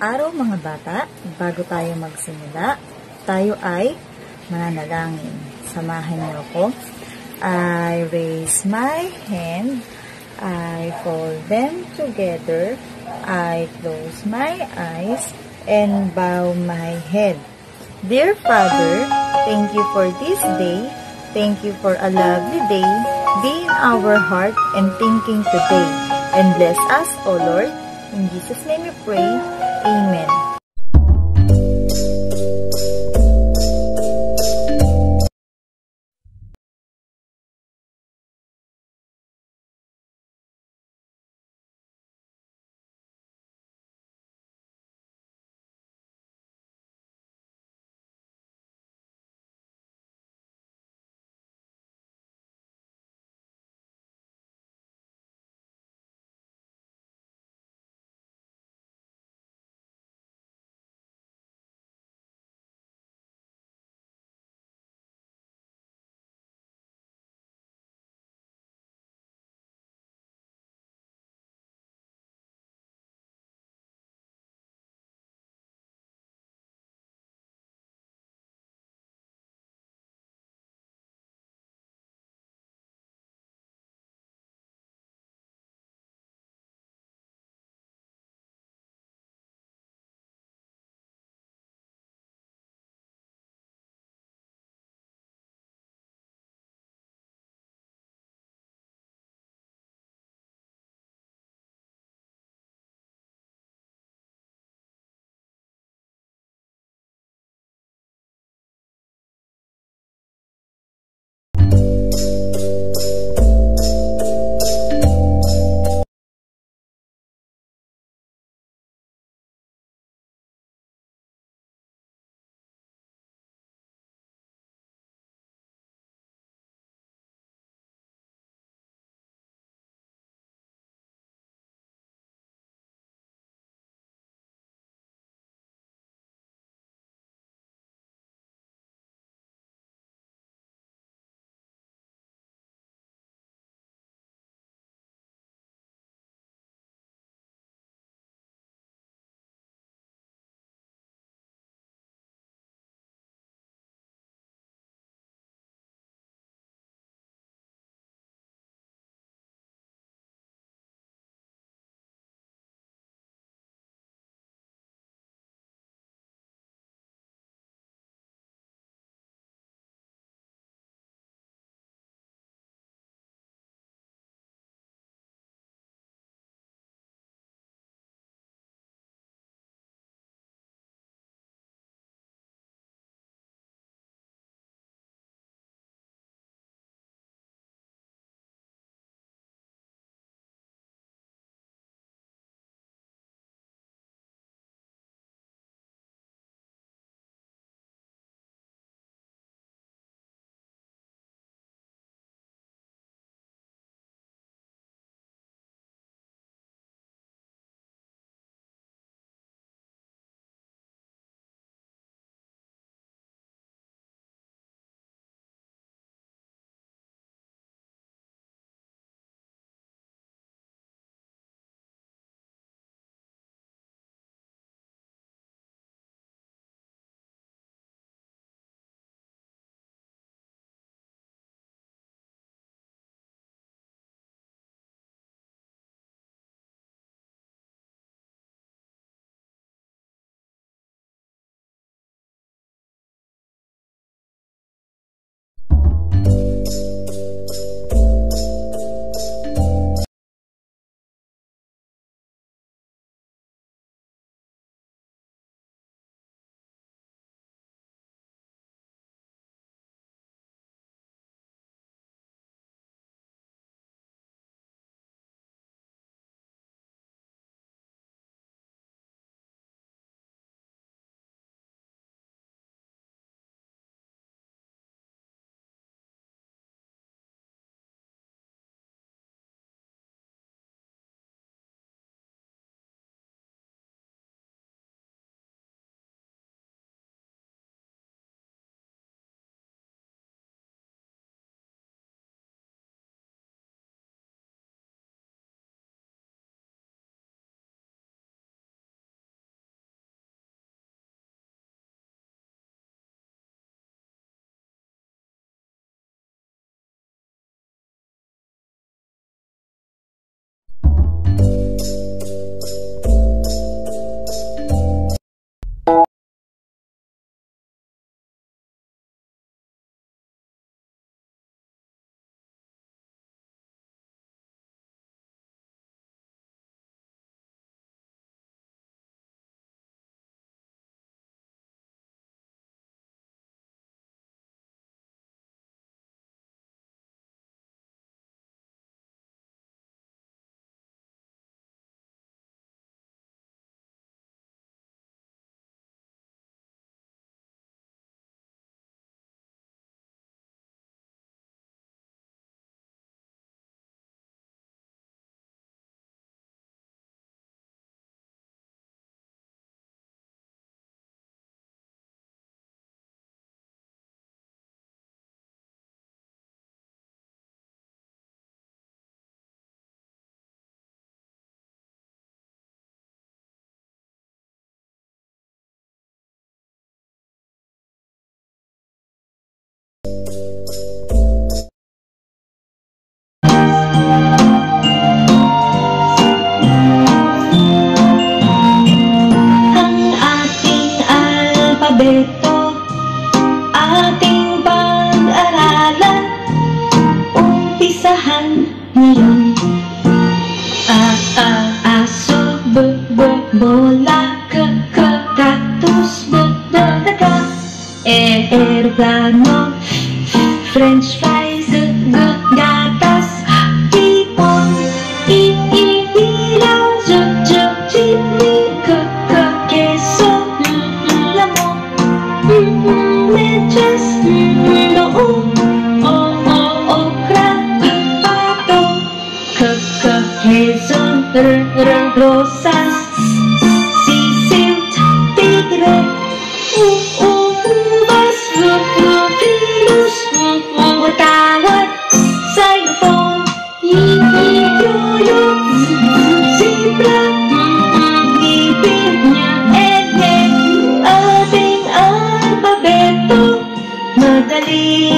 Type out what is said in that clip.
araw mga bata, bago tayo magsimula, tayo ay mananalangin. Samahan niyo ako. I raise my hand, I fold them together, I close my eyes, and bow my head. Dear Father, thank you for this day. Thank you for a lovely day. Be in our heart and thinking today. And bless us, O Lord. In Jesus' name we pray. Amen. umpisahan ngayon. Aso, bola, cactus, daga, eroplano, french fries, gatas, tipon, ilaw, jeepney, keso, lamok, medyas, noo, okra, pato, quezon, rosas, sisil, tigre, ubas, virus, watawat, xylophone, yoyo, zebra, ngipin niya, ating alpabeto, madali